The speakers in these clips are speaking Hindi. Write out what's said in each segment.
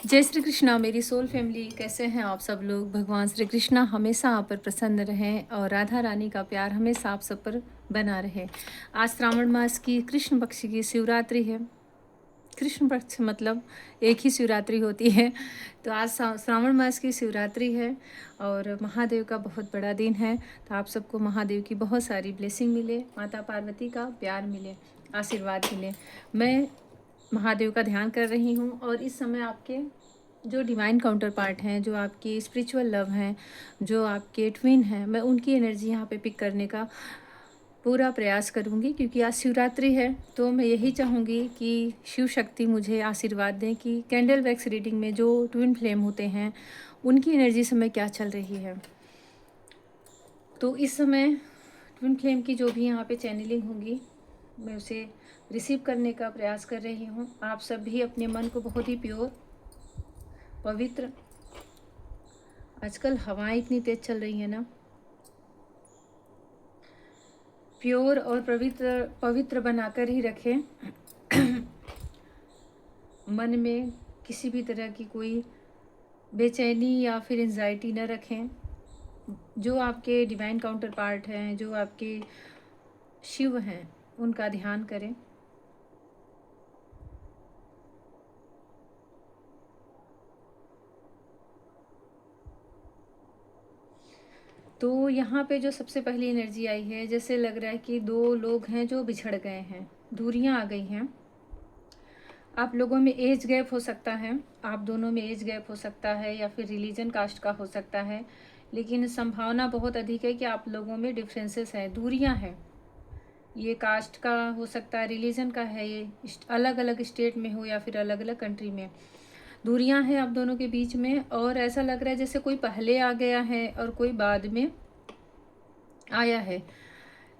जय श्री कृष्णा मेरी सोल फैमिली, कैसे हैं आप सब लोग। भगवान श्री कृष्णा हमेशा आप पर प्रसन्न रहें और राधा रानी का प्यार हमेशा आप सब पर बना रहे। आज श्रावण मास की कृष्ण पक्ष की शिवरात्रि है। कृष्ण पक्ष मतलब एक ही शिवरात्रि होती है। तो आज श्रावण मास की शिवरात्रि है और महादेव का बहुत बड़ा दिन है। तो आप सबको महादेव की बहुत सारी ब्लेसिंग मिले, माता पार्वती का प्यार मिले, आशीर्वाद मिले। मैं महादेव का ध्यान कर रही हूँ और इस समय आपके जो डिवाइन काउंटर पार्ट हैं, जो आपकी स्पिरिचुअल लव हैं, जो आपके ट्विन हैं, मैं उनकी एनर्जी यहाँ पे पिक करने का पूरा प्रयास करूँगी। क्योंकि आज शिवरात्रि है तो मैं यही चाहूँगी कि शिव शक्ति मुझे आशीर्वाद दें कि कैंडल वैक्स रीडिंग में जो ट्विन फ्लेम होते हैं उनकी एनर्जी समय क्या चल रही है। तो इस समय ट्विन फ्लेम की जो भी यहाँ पे चैनलिंग होगी मैं उसे रिसीव करने का प्रयास कर रही हूँ। आप सब भी अपने मन को बहुत ही प्योर, पवित्र, आजकल हवाएं इतनी तेज चल रही है ना, प्योर और पवित्र पवित्र बनाकर ही रखें। मन में किसी भी तरह की कोई बेचैनी या फिर एंजाइटी न रखें। जो आपके डिवाइन काउंटर पार्ट हैं, जो आपके शिव हैं, उनका ध्यान करें। तो यहाँ पे जो सबसे पहली एनर्जी आई है, जैसे लग रहा है कि दो लोग हैं जो बिछड़ गए हैं, दूरियां आ गई हैं। आप लोगों में एज गैप हो सकता है, आप दोनों में एज गैप हो सकता है, या फिर रिलीजन कास्ट का हो सकता है, लेकिन संभावना बहुत अधिक है कि आप लोगों में डिफरेंसेस हैं, दूरियां हैं। ये कास्ट का हो सकता है, रिलीजन का है, ये अलग अलग स्टेट में हो या फिर अलग अलग कंट्री में दूरियां हैं आप दोनों के बीच में। और ऐसा लग रहा है जैसे कोई पहले आ गया है और कोई बाद में आया है।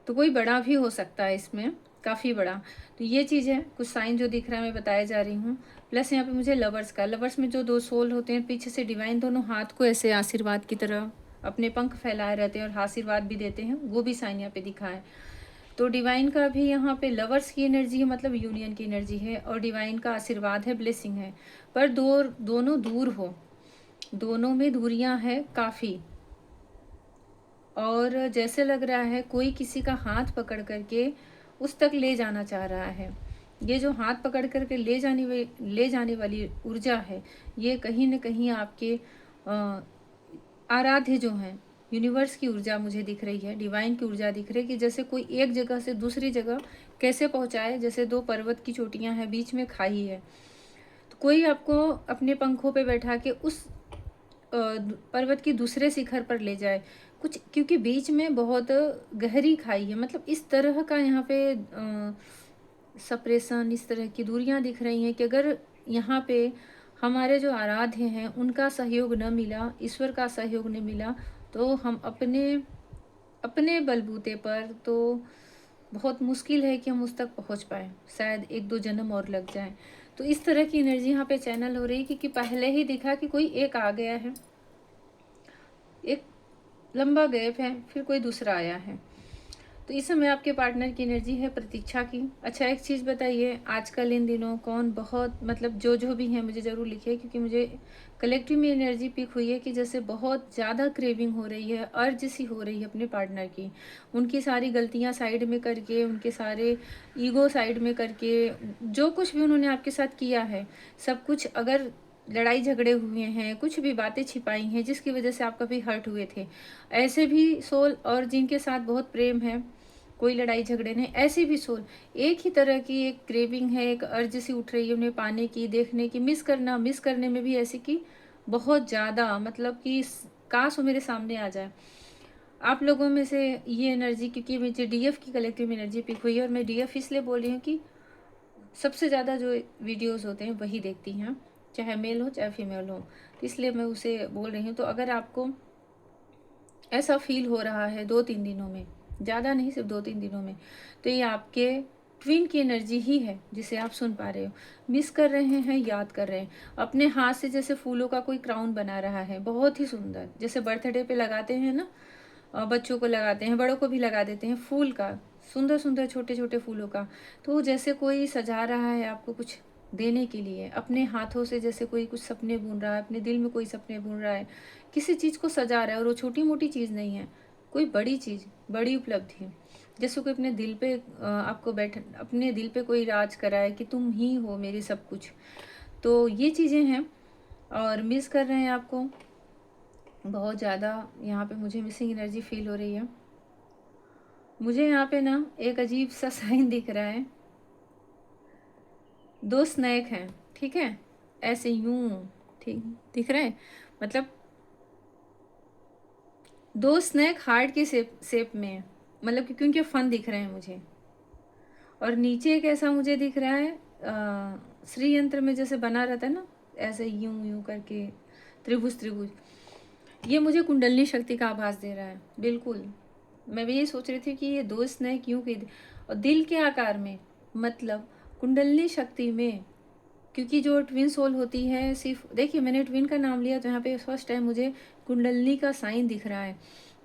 तो कोई बड़ा भी हो सकता है इसमें, काफ़ी बड़ा। तो ये चीज़ है, कुछ साइन जो दिख रहा है मैं बताया जा रही हूँ। प्लस यहाँ पे मुझे लवर्स का, लवर्स में जो दो सोल होते हैं, पीछे से डिवाइन दोनों हाथ को ऐसे आशीर्वाद की तरह अपने पंख फैलाए रहते हैं और आशीर्वाद भी देते हैं, वो भी साइन यहाँ पे दिखा है। तो डिवाइन का भी यहाँ पे लवर्स की एनर्जी है, मतलब यूनियन की एनर्जी है, और डिवाइन का आशीर्वाद है, ब्लेसिंग है। पर दोनों दूर हो, दोनों में दूरियां हैं काफ़ी। और जैसे लग रहा है कोई किसी का हाथ पकड़ करके उस तक ले जाना चाह रहा है। ये जो हाथ पकड़ करके ले जाने वाली ऊर्जा है, ये कहीं न कहीं आपके आराध्य जो हैं, यूनिवर्स की ऊर्जा मुझे दिख रही है, डिवाइन की ऊर्जा दिख रही है कि जैसे कोई एक जगह से दूसरी जगह कैसे पहुंचाए। जैसे दो पर्वत की चोटियां हैं, बीच में खाई है, तो कोई आपको अपने पंखों पे बैठा के उस पर्वत की दूसरे शिखर पर ले जाए कुछ, क्योंकि बीच में बहुत गहरी खाई है। मतलब इस तरह का यहाँ पे सप्रेशन, इस तरह की दूरियां दिख रही हैं कि अगर यहाँ पे हमारे जो आराध्य हैं उनका सहयोग न मिला, ईश्वर का सहयोग न मिला, तो हम अपने अपने बलबूते पर तो बहुत मुश्किल है कि हम उस तक पहुँच पाए। शायद एक दो जन्म और लग जाए। तो इस तरह की एनर्जी यहाँ पे चैनल हो रही है, क्योंकि पहले ही दिखा कि कोई एक आ गया है, एक लंबा गैप है, फिर कोई दूसरा आया है। तो इस समय आपके पार्टनर की एनर्जी है प्रतीक्षा की। अच्छा, एक चीज़ बताइए, आजकल इन दिनों कौन बहुत, मतलब जो भी हैं मुझे ज़रूर लिखिए, क्योंकि मुझे कलेक्टिव में एनर्जी पिक हुई है कि जैसे बहुत ज़्यादा क्रेविंग हो रही है, अर्ज सी हो रही है अपने पार्टनर की। उनकी सारी गलतियाँ साइड में करके, उनके सारे ईगो साइड में करके, जो कुछ भी उन्होंने आपके साथ किया है, सब कुछ, अगर लड़ाई झगड़े हुए हैं, कुछ भी बातें छिपाई हैं जिसकी वजह से आप कभी हर्ट हुए थे, ऐसे भी सोल, और जिनके साथ बहुत प्रेम है, कोई लड़ाई झगड़े नहीं, ऐसी भी सोल, एक ही तरह की एक क्रेविंग है, एक अर्ज सी उठ रही है उन्हें पाने की, देखने की, मिस करने में भी ऐसी की बहुत ज़्यादा, मतलब कि काश वो मेरे सामने आ जाए। आप लोगों में से ये एनर्जी, क्योंकि मुझे डीएफ की कलेक्टिव एनर्जी पिक हुई है, और मैं डीएफ इसलिए बोल रही हूँ कि सबसे ज़्यादा जो वीडियोस होते हैं वही देखती हैं, चाहे मेल हो चाहे फीमेल हो, तो इसलिए मैं उसे बोल रही हूँ। तो अगर आपको ऐसा फील हो रहा है 2-3 दिनों में, ज़्यादा नहीं, सिर्फ 2-3 दिनों में, तो ये आपके ट्विन की एनर्जी ही है जिसे आप सुन पा रहे हो। मिस कर रहे हैं, याद कर रहे हैं, अपने हाथ से जैसे फूलों का कोई क्राउन बना रहा है, बहुत ही सुंदर, जैसे बर्थडे पे लगाते हैं ना, बच्चों को लगाते हैं, बड़ों को भी लगा देते हैं, फूल का, सुंदर सुंदर छोटे छोटे फूलों का। तो जैसे कोई सजा रहा है आपको कुछ देने के लिए, अपने हाथों से जैसे कोई कुछ सपने बुन रहा है, अपने दिल में कोई सपने बुन रहा है, किसी चीज़ को सजा रहा है, और वो छोटी मोटी चीज़ नहीं है, कोई बड़ी चीज़, बड़ी उपलब्धि। जैसे कोई अपने दिल पे आपको बैठ अपने दिल पे कोई राज कराए कि तुम ही हो मेरी सब कुछ। तो ये चीज़ें हैं, और मिस कर रहे हैं आपको बहुत ज़्यादा। यहाँ पे मुझे मिसिंग एनर्जी फील हो रही है। मुझे यहाँ पे ना एक अजीब सा साइन दिख रहा है, 2 स्नैक हैं, ठीक है, ऐसे यूं, ठीक दिख रहे हैं, मतलब 2 स्नैक हार्ट के शेप में है, मतलब कि क्योंकि फन दिख रहे हैं मुझे। और नीचे एक ऐसा मुझे दिख रहा है श्री यंत्र में जैसे बना रहता है ना, ऐसे यूं यूं करके, त्रिभुज त्रिभुज। ये मुझे कुंडलनी शक्ति का आभास दे रहा है, बिल्कुल। मैं भी ये सोच रही थी कि ये 2 स्नैक यूं की, और दिल के आकार में, मतलब कुंडलनी शक्ति में। क्योंकि जो ट्विन सोल होती है, सिर्फ देखिए मैंने ट्विन का नाम लिया तो यहाँ पे फर्स्ट टाइम मुझे कुंडलनी का साइन दिख रहा है,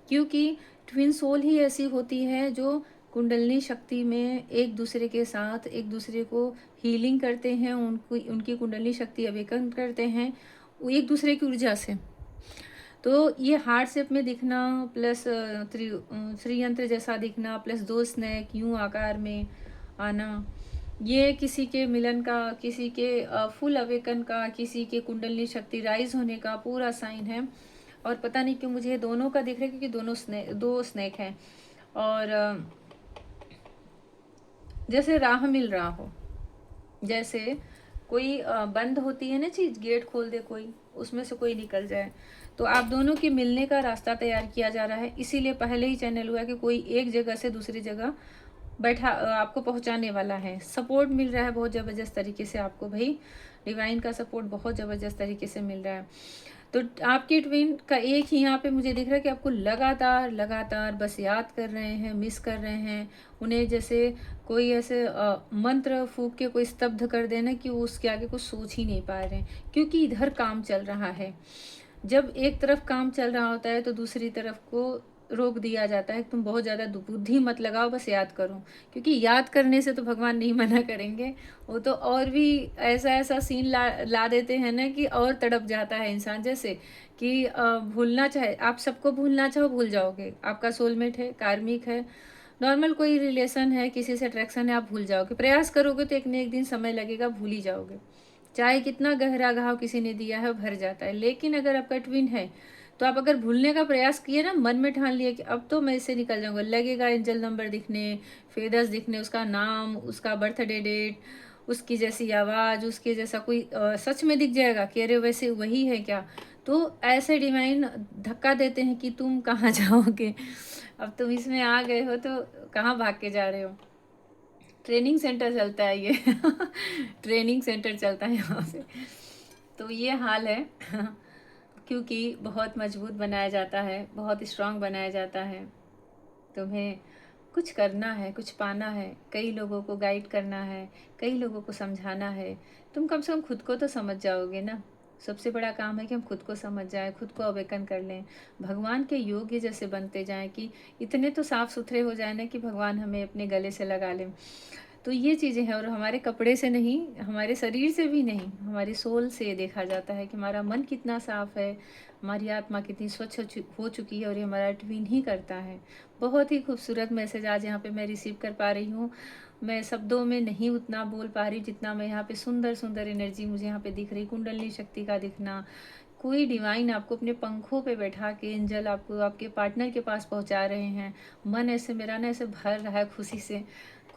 क्योंकि ट्विन सोल ही ऐसी होती है जो कुंडलनी शक्ति में एक दूसरे के साथ एक दूसरे को हीलिंग करते हैं, उनकी कुंडलनी शक्ति अवेकन करते हैं वो एक दूसरे की ऊर्जा से। तो ये हार्ट शेप में दिखना प्लस श्रीयंत्र जैसा दिखना प्लस 2 स्नैक यूं आकार में आना, ये किसी के मिलन का, किसी के फुल अवेकन का, किसी के कुंडली शक्ति राइज होने का पूरा साइन है। और पता नहीं क्यों मुझे दोनों का दिख रहा है, क्योंकि दोनों दो स्नैक हैं, और जैसे राह मिल रहा हो, जैसे कोई बंद होती है ना चीज, गेट खोल दे कोई, उसमें से कोई निकल जाए, तो आप दोनों के मिलने का रास्ता तैयार किया जा रहा है। इसीलिए पहले ही चैनल हुआ कि कोई एक जगह से दूसरी जगह बैठा आपको पहुंचाने वाला है। सपोर्ट मिल रहा है बहुत ज़बरदस्त तरीके से आपको, भाई डिवाइन का सपोर्ट बहुत ज़बरदस्त तरीके से मिल रहा है। तो आपके ट्विन का एक ही यहाँ पे मुझे दिख रहा है कि आपको लगातार लगातार बस याद कर रहे हैं, मिस कर रहे हैं उन्हें, जैसे कोई ऐसे मंत्र फूक के कोई स्तब्ध कर देना कि वो उसके आगे कुछ सोच ही नहीं पा रहे हैं, क्योंकि इधर काम चल रहा है। जब एक तरफ काम चल रहा होता है तो दूसरी तरफ को रोक दिया जाता है, तुम बहुत ज़्यादा बुद्धि मत लगाओ, बस याद करो, क्योंकि याद करने से तो भगवान नहीं मना करेंगे। वो तो और भी ऐसा ऐसा सीन ला देते हैं ना कि और तड़प जाता है इंसान, जैसे कि भूलना चाहे, आप सबको भूलना चाहो भूल जाओगे, आपका सोलमेट है, कार्मिक है, नॉर्मल कोई रिलेशन है, किसी से अट्रैक्शन है, आप भूल जाओगे। प्रयास करोगे तो एक न एक दिन समय लगेगा, भूल ही जाओगे, चाहे कितना गहरा घाव किसी ने दिया है भर जाता है। लेकिन अगर आपका ट्विन है तो आप अगर भूलने का प्रयास किए ना, मन में ठान लिए कि अब तो मैं इससे निकल जाऊंगा, लगेगा एंजल नंबर दिखने, फेदर्स दिखने, उसका नाम, उसका बर्थडे डेट, उसकी जैसी आवाज़, उसके जैसा कोई सच में दिख जाएगा कि अरे वैसे वही है क्या। तो ऐसे डिवाइन धक्का देते हैं कि तुम कहाँ जाओगे, अब तुम इसमें आ गए हो तो कहाँ भाग के जा रहे हो। ट्रेनिंग सेंटर चलता है ये ट्रेनिंग सेंटर चलता है यहाँ से। तो ये हाल है क्योंकि बहुत मजबूत बनाया जाता है, बहुत स्ट्रांग बनाया जाता है। तुम्हें कुछ करना है, कुछ पाना है, कई लोगों को गाइड करना है, कई लोगों को समझाना है। तुम कम से कम खुद को तो समझ जाओगे ना। सबसे बड़ा काम है कि हम खुद को समझ जाएं, खुद को अवेकन कर लें, भगवान के योग्य जैसे बनते जाएं, कि इतने तो साफ सुथरे हो जाए ना कि भगवान हमें अपने गले से लगा लें। तो ये चीज़ें हैं, और हमारे कपड़े से नहीं, हमारे शरीर से भी नहीं, हमारी सोल से देखा जाता है कि हमारा मन कितना साफ है, हमारी आत्मा कितनी स्वच्छ हो चुकी है, और ये हमारा ट्विन ही करता है। बहुत ही खूबसूरत मैसेज आज यहाँ पे मैं रिसीव कर पा रही हूँ। मैं शब्दों में नहीं उतना बोल पा रही जितना मैं यहाँ पे सुंदर सुंदर एनर्जी मुझे यहाँ पे दिख रही, कुंडलनी शक्ति का दिखना। कोई डिवाइन आपको अपने पंखों पे बैठा के, एंजल आपको आपके पार्टनर के पास पहुँचा रहे हैं। मन ऐसे मेरा ना ऐसे भर रहा है खुशी से।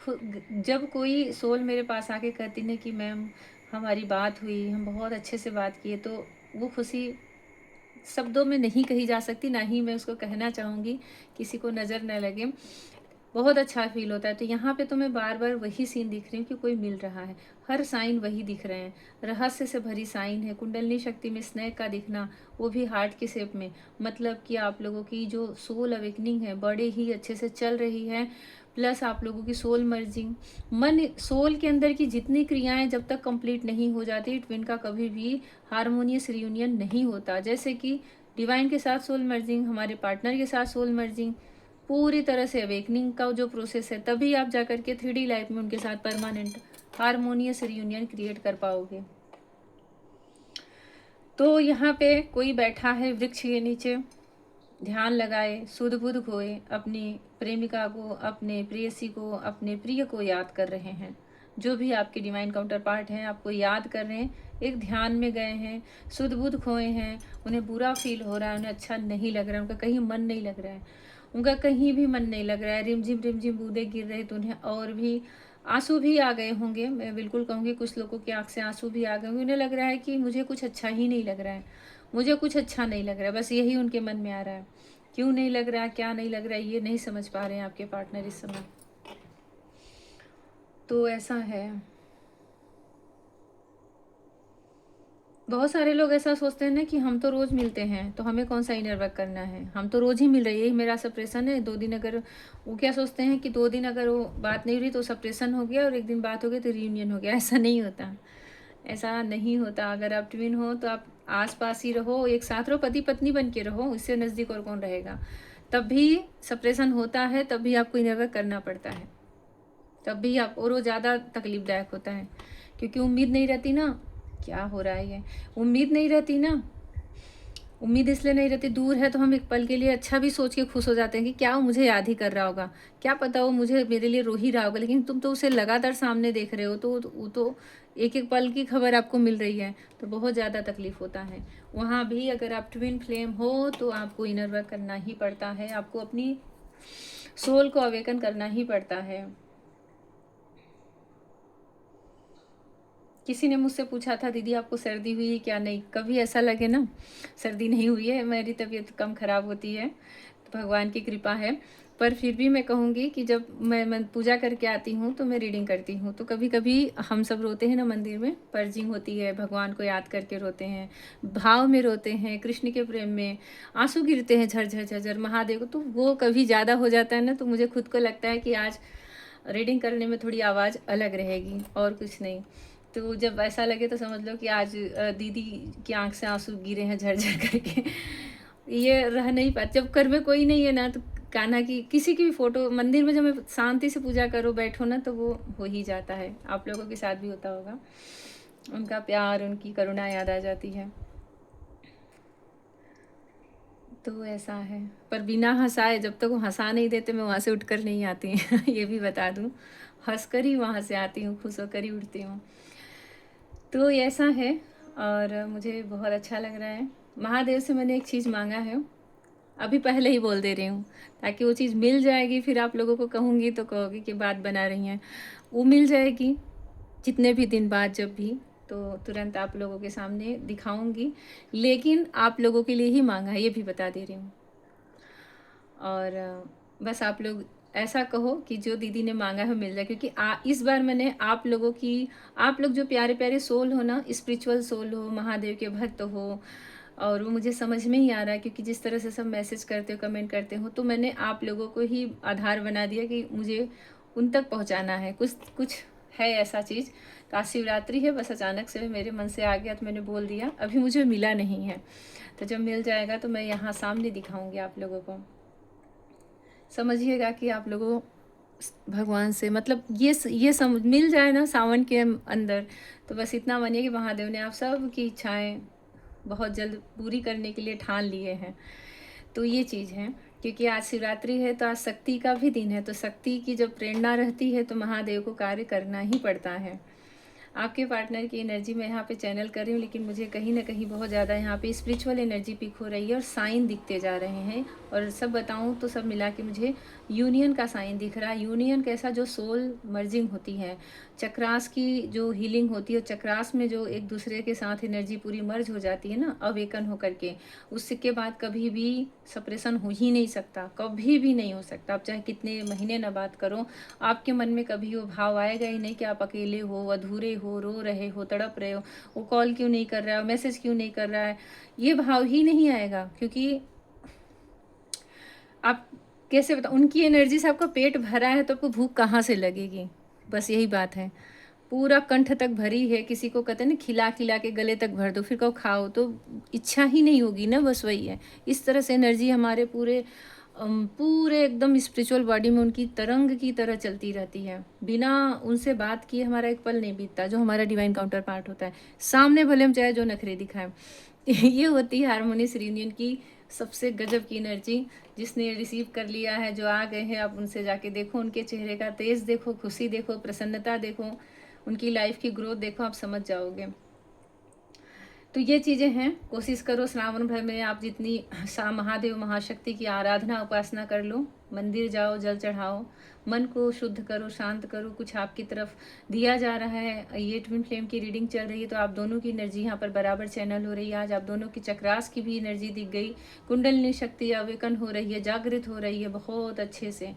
जब कोई सोल मेरे पास आके कहती ना कि मैम हमारी बात हुई, हम बहुत अच्छे से बात किए, तो वो खुशी शब्दों में नहीं कही जा सकती, ना ही मैं उसको कहना चाहूँगी, किसी को नज़र न लगे। बहुत अच्छा फील होता है। तो यहाँ पे तो मैं बार बार वही सीन दिख रही हूँ कि कोई मिल रहा है, हर साइन वही दिख रहे हैं, रहस्य से भरी साइन है। कुंडलनी शक्ति में स्नेक का दिखना, वो भी हार्ट की शेप में, मतलब कि आप लोगों की जो सोल अवेकनिंग है बड़े ही अच्छे से चल रही है। प्लस आप लोगों की सोल मर्जिंग, मन सोल के अंदर की जितनी क्रियाएं जब तक कंप्लीट नहीं हो जाती, ट्विन का कभी भी हारमोनियस रियूनियन नहीं होता। जैसे कि डिवाइन के साथ सोल मर्जिंग, हमारे पार्टनर के साथ सोल मर्जिंग, पूरी तरह से अवेकनिंग का जो प्रोसेस है, तभी आप जाकर के 3D लाइफ में उनके साथ परमानेंट हारमोनियस रियूनियन क्रिएट कर पाओगे। तो यहाँ पे कोई बैठा है वृक्ष के नीचे, ध्यान लगाए, सुध बुध खोए, अपनी प्रेमिका को, अपने प्रेयसी को, अपने प्रिय को याद कर रहे हैं। जो भी आपके डिवाइन काउंटर पार्ट हैं आपको याद कर रहे हैं, एक ध्यान में गए हैं, सुध बुध खोए हैं, उन्हें बुरा फील हो रहा है, उन्हें अच्छा नहीं लग रहा है, उनका कहीं मन नहीं लग रहा है, उनका कहीं भी मन नहीं लग रहा है, रिमझिम बूंदे गिर रहे तो उन्हें और भी आंसू भी आ गए होंगे। मैं बिल्कुल कहूँगी कुछ लोगों की आंख से आंसू भी आ गए होंगे। उन्हें लग रहा है कि मुझे कुछ अच्छा ही नहीं लग रहा है, मुझे कुछ अच्छा नहीं लग रहा है, बस यही उनके मन में आ रहा है। क्यों नहीं लग रहा है, क्या नहीं लग रहा है, ये नहीं समझ पा रहे हैं आपके पार्टनर इस समय। तो ऐसा है, बहुत सारे लोग ऐसा सोचते हैं ना कि हम तो रोज़ मिलते हैं तो हमें कौन सा इनर वर्क करना है, हम तो रोज़ ही मिल रहे हैं, यही मेरा सप्रेशन है। 2 दिन अगर वो क्या सोचते हैं कि 2 दिन अगर वो बात नहीं हुई तो सप्रेशन हो गया और एक दिन बात हो गई तो रियूनियन हो गया। ऐसा नहीं होता, ऐसा नहीं होता। अगर आप ट्विन हो तो आप आस पास ही रहो, एक साथ रहो, पति पत्नी बन के रहो, इससे नज़दीक और कौन रहेगा। तब भी सप्रेशन होता है, तब भी आपको इनर वर्क करना पड़ता है, तब भी आप, और वो ज़्यादा तकलीफदायक होता है क्योंकि उम्मीद नहीं रहती ना क्या हो रहा है। ये उम्मीद नहीं रहती ना, उम्मीद इसलिए नहीं रहती, दूर है तो हम एक पल के लिए अच्छा भी सोच के खुश हो जाते हैं कि क्या वो मुझे याद ही कर रहा होगा, क्या पता वो मुझे मेरे लिए रो ही रहा होगा। लेकिन तुम तो उसे लगातार सामने देख रहे हो, तो वो तो एक एक पल की खबर आपको मिल रही है, तो बहुत ज़्यादा तकलीफ होता है। वहाँ भी अगर आप ट्विन फ्लेम हो तो आपको इनर वर्क करना ही पड़ता है, आपको अपनी सोल को अवेकन करना ही पड़ता है। किसी ने मुझसे पूछा था दीदी आपको सर्दी हुई है क्या? नहीं, कभी ऐसा लगे ना सर्दी नहीं हुई है, मेरी तबीयत कम ख़राब होती है, तो भगवान की कृपा है। पर फिर भी मैं कहूँगी कि जब मैं पूजा करके आती हूँ तो मैं रीडिंग करती हूँ, तो कभी कभी हम सब रोते हैं ना मंदिर में, पर्जिंग होती है, भगवान को याद करके रोते हैं, भाव में रोते हैं, कृष्ण के प्रेम में आंसू गिरते हैं झरझर झरझर महादेव को, तो वो कभी ज़्यादा हो जाता है ना, तो मुझे खुद को लगता है कि आज रीडिंग करने में थोड़ी आवाज़ अलग रहेगी और कुछ नहीं। तो जब ऐसा लगे तो समझ लो कि आज दीदी की आंख से आंसू गिरे हैं झरझर करके। ये रह नहीं पाता जब घर में कोई नहीं है ना, तो कान्हा की किसी की भी फोटो मंदिर में जब शांति से पूजा करो बैठो ना, तो वो हो ही जाता है। आप लोगों के साथ भी होता होगा, उनका प्यार उनकी करुणा याद आ जाती है। तो ऐसा है, पर बिना हंसाए जब तक वो हंसा नहीं देते मैं वहाँ से उठकर नहीं आती ये भी बता दूँ, हंसकर ही वहाँ से आती हूँ, खुश होकर ही उठती हूँ। तो ऐसा है, और मुझे बहुत अच्छा लग रहा है। महादेव से मैंने एक चीज़ मांगा है, अभी पहले ही बोल दे रही हूँ, ताकि वो चीज़ मिल जाएगी, फिर आप लोगों को कहूँगी तो कहोगी कि बात बना रही हैं। वो मिल जाएगी जितने भी दिन बाद, जब भी, तो तुरंत आप लोगों के सामने दिखाऊंगी, लेकिन आप लोगों के लिए ही मांगा है, ये भी बता दे रही हूँ। और बस आप लोग ऐसा कहो कि जो दीदी ने मांगा है मिल जाए, क्योंकि इस बार मैंने आप लोगों की, आप लोग जो प्यारे प्यारे सोल हो ना, स्पिरिचुअल सोल हो, महादेव के भक्त हो, और वो मुझे समझ में ही आ रहा है क्योंकि जिस तरह से सब मैसेज करते हो, कमेंट करते हो, तो मैंने आप लोगों को ही आधार बना दिया कि मुझे उन तक पहुंचाना है। कुछ कुछ है ऐसा चीज़, तो आज शिवरात्रि है, बस अचानक से मेरे मन से आ गया तो मैंने बोल दिया, अभी मुझे मिला नहीं है, तो जब मिल जाएगा तो मैं यहाँ सामने दिखाऊंगी आप लोगों को। समझिएगा कि आप लोगों भगवान से मतलब ये समझ मिल जाए ना सावन के अंदर, तो बस इतना मानिए कि महादेव ने आप सब की इच्छाएं बहुत जल्द पूरी करने के लिए ठान लिए हैं। तो ये चीज़ है, क्योंकि आज शिवरात्रि है तो आज शक्ति का भी दिन है, तो शक्ति की जब प्रेरणा रहती है तो महादेव को कार्य करना ही पड़ता है। आपके पार्टनर की एनर्जी मैं यहाँ पे चैनल कर रही हूँ, लेकिन मुझे कहीं ना कहीं बहुत ज़्यादा यहाँ पे स्पिरिचुअल एनर्जी पिक हो रही है और साइन दिखते जा रहे हैं। और सब बताऊँ तो सब मिला के मुझे यूनियन का साइन दिख रहा है। यूनियन कैसा, जो सोल मर्जिंग होती है, चक्रास की जो हीलिंग होती है, चक्रास में जो एक दूसरे के साथ एनर्जी पूरी मर्ज हो जाती है ना, अवेकन होकर के, उसके बाद कभी भी सप्रेशन हो ही नहीं सकता, कभी भी नहीं हो सकता। आप चाहे कितने महीने ना बात करो, आपके मन में कभी वो भाव आएगा ही नहीं कि आप अकेले हो, अधूरे हो, रो रहे हो, तड़प रहे हो, वो कॉल क्यों नहीं कर रहा है, मैसेज क्यों नहीं कर रहा है, ये भाव ही नहीं आएगा। क्योंकि आप कैसे बता, उनकी एनर्जी से आपका पेट भरा है तो आपको भूख कहाँ से लगेगी, बस यही बात है। पूरा कंठ तक भरी है, किसी को कहते हैं ना खिला खिला के गले तक भर दो फिर कहो खाओ, तो इच्छा ही नहीं होगी ना, बस वही है। इस तरह से एनर्जी हमारे पूरे पूरे एकदम स्पिरिचुअल बॉडी में उनकी तरंग की तरह चलती रहती है। बिना उनसे बात किए हमारा एक पल नहीं बीतता, जो हमारा डिवाइन काउंटर पार्ट होता है। सामने भले हम चाहे जो नखरे दिखाएं। ये होती है हारमोनियस रियूनियन की सबसे गजब की एनर्जी। जिसने रिसीव कर लिया है, जो आ गए हैं, आप उनसे जाके देखो, उनके चेहरे का तेज देखो, खुशी देखो, प्रसन्नता देखो, उनकी लाइफ की ग्रोथ देखो, आप समझ जाओगे। तो ये चीज़ें हैं। कोशिश करो श्रावण भर में आप जितनी महादेव महाशक्ति की आराधना उपासना कर लो, मंदिर जाओ, जल चढ़ाओ, मन को शुद्ध करो, शांत करो। कुछ आपकी तरफ दिया जा रहा है। ये ट्विन फ्लेम की रीडिंग चल रही है, तो आप दोनों की एनर्जी यहाँ पर बराबर चैनल हो रही है। आज आप दोनों की चक्रास की भी एनर्जी दिख गई, कुंडलिनी शक्ति अवेकन हो रही है, जागृत हो रही है बहुत अच्छे से।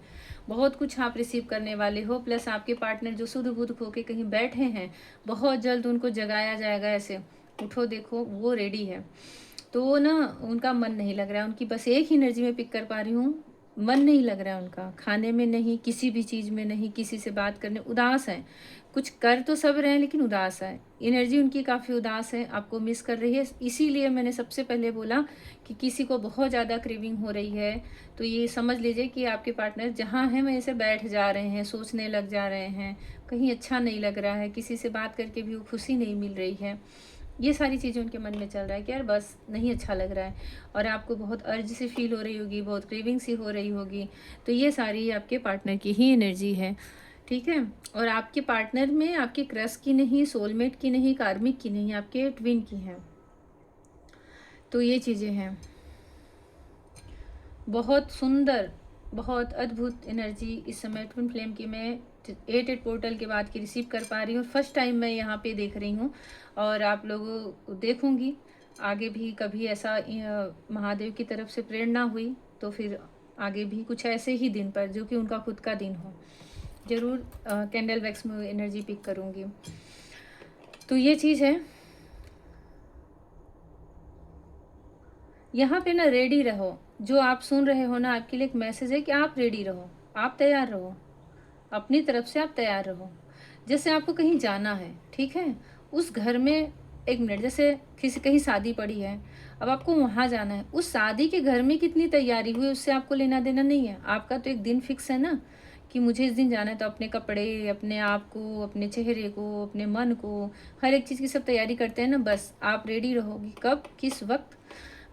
बहुत कुछ आप रिसीव करने वाले हो। प्लस आपके पार्टनर जो सुध बुध खो के कहीं बैठे हैं, बहुत जल्द उनको जगाया जाएगा। ऐसे उठो, देखो वो रेडी है। तो वो ना, उनका मन नहीं लग रहा है। उनकी बस एक ही एनर्जी में पिक कर पा रही हूँ, मन नहीं लग रहा है उनका, खाने में नहीं, किसी भी चीज़ में नहीं, किसी से बात करने, उदास है। कुछ कर तो सब रहे हैं लेकिन उदास है। एनर्जी उनकी काफ़ी उदास है, आपको मिस कर रही है। इसीलिए मैंने सबसे पहले बोला कि किसी को बहुत ज़्यादा क्रेविंग हो रही है, तो ये समझ लीजिए कि आपके पार्टनर जहाँ हैं वहीं से बैठ जा रहे हैं, सोचने लग जा रहे हैं, कहीं अच्छा नहीं लग रहा है, किसी से बात करके भी वो खुशी नहीं मिल रही है। ये सारी चीज़ें उनके मन में चल रहा है कि यार बस नहीं अच्छा लग रहा है। और आपको बहुत अर्ज सी फील हो रही होगी, बहुत क्रेविंग सी हो रही होगी। तो ये सारी आपके पार्टनर की ही एनर्जी है, ठीक है। और आपके पार्टनर में आपके क्रश की नहीं, सोलमेट की नहीं, कार्मिक की नहीं, आपके ट्विन की हैं। तो ये चीज़ें हैं। बहुत सुंदर, बहुत अद्भुत एनर्जी इस समय ट्विन फ्लेम की मैं 8 पोर्टल के बाद की रिसीव कर पा रही हूँ। फर्स्ट टाइम मैं यहाँ पे देख रही हूँ, और आप लोगों को देखूंगी आगे भी। कभी ऐसा महादेव की तरफ से प्रेरणा हुई तो फिर आगे भी कुछ ऐसे ही दिन पर, जो कि उनका खुद का दिन हो, ज़रूर कैंडल वैक्स में एनर्जी पिक करूँगी। तो ये चीज़ है। यहाँ पे ना रेडी रहो। जो आप सुन रहे हो ना, आपके लिए एक मैसेज है कि आप रेडी रहो, आप तैयार रहो, अपनी तरफ से आप तैयार रहो। जैसे आपको कहीं जाना है, ठीक है, उस घर में, एक मिनट, जैसे किसी कहीं शादी पड़ी है, अब आपको वहाँ जाना है। उस शादी के घर में कितनी तैयारी हुई उससे आपको लेना देना नहीं है। आपका तो एक दिन फिक्स है ना कि मुझे इस दिन जाना है। तो अपने कपड़े, अपने आप को, अपने चेहरे को, अपने मन को, हर एक चीज़ की सब तैयारी करते हैं ना। बस आप रेडी रहोगी, कब किस वक्त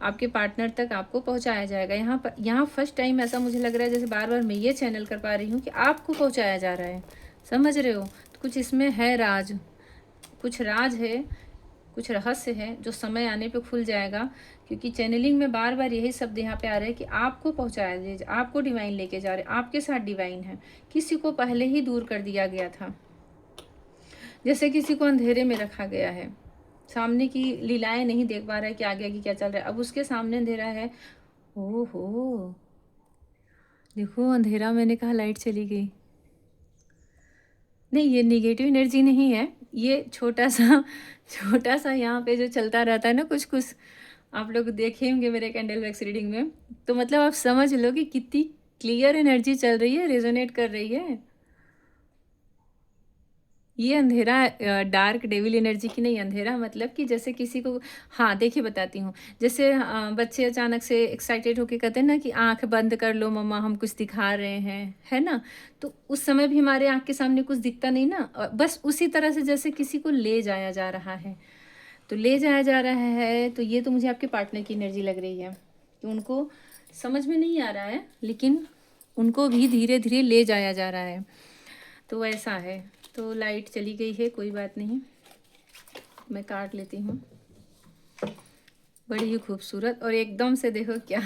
आपके पार्टनर तक आपको पहुंचाया जाएगा। यहाँ फर्स्ट टाइम ऐसा मुझे लग रहा है, जैसे बार बार मैं ये चैनल कर पा रही हूँ कि आपको पहुंचाया जा रहा है। समझ रहे हो? तो कुछ इसमें है राज, कुछ राज है, कुछ रहस्य है, जो समय आने पे खुल जाएगा। क्योंकि चैनलिंग में बार बार यही शब्द यहाँ पे आ रहा है कि आपको पहुँचाया जाए, आपको डिवाइन लेके जा रहे, आपके साथ डिवाइन है। किसी को पहले ही दूर कर दिया गया था, जैसे किसी को अंधेरे में रखा गया है, सामने की लीलाएं नहीं देख पा रहा है कि आगे आगे क्या चल रहा है। अब उसके सामने अंधेरा है। ओहो, देखो अंधेरा, मैंने कहा लाइट चली गई। नहीं, ये निगेटिव एनर्जी नहीं है, ये छोटा सा यहाँ पे जो चलता रहता है ना, कुछ कुछ आप लोग देखे होंगे मेरे कैंडल वैक्स रीडिंग में। तो मतलब आप समझ लो कि कितनी क्लियर एनर्जी चल रही है, रेजोनेट कर रही है। ये अंधेरा डार्क डेविल एनर्जी की नहीं। अंधेरा मतलब कि जैसे किसी को, हाँ देखिए बताती हूँ। जैसे बच्चे अचानक से एक्साइटेड होके कहते हैं ना कि आंख बंद कर लो मम्मा, हम कुछ दिखा रहे हैं, है ना। तो उस समय भी हमारे आंख के सामने कुछ दिखता नहीं ना। बस उसी तरह से जैसे किसी को ले जाया जा रहा है, तो ले जाया जा रहा है। तो ये तो मुझे आपके पार्टनर की एनर्जी लग रही है कि उनको समझ में नहीं आ रहा है, लेकिन उनको भी धीरे धीरे ले जाया जा रहा है। तो ऐसा है। तो लाइट चली गई है, कोई बात नहीं, मैं काट लेती हूँ। बड़ी ही खूबसूरत, और एकदम से देखो क्या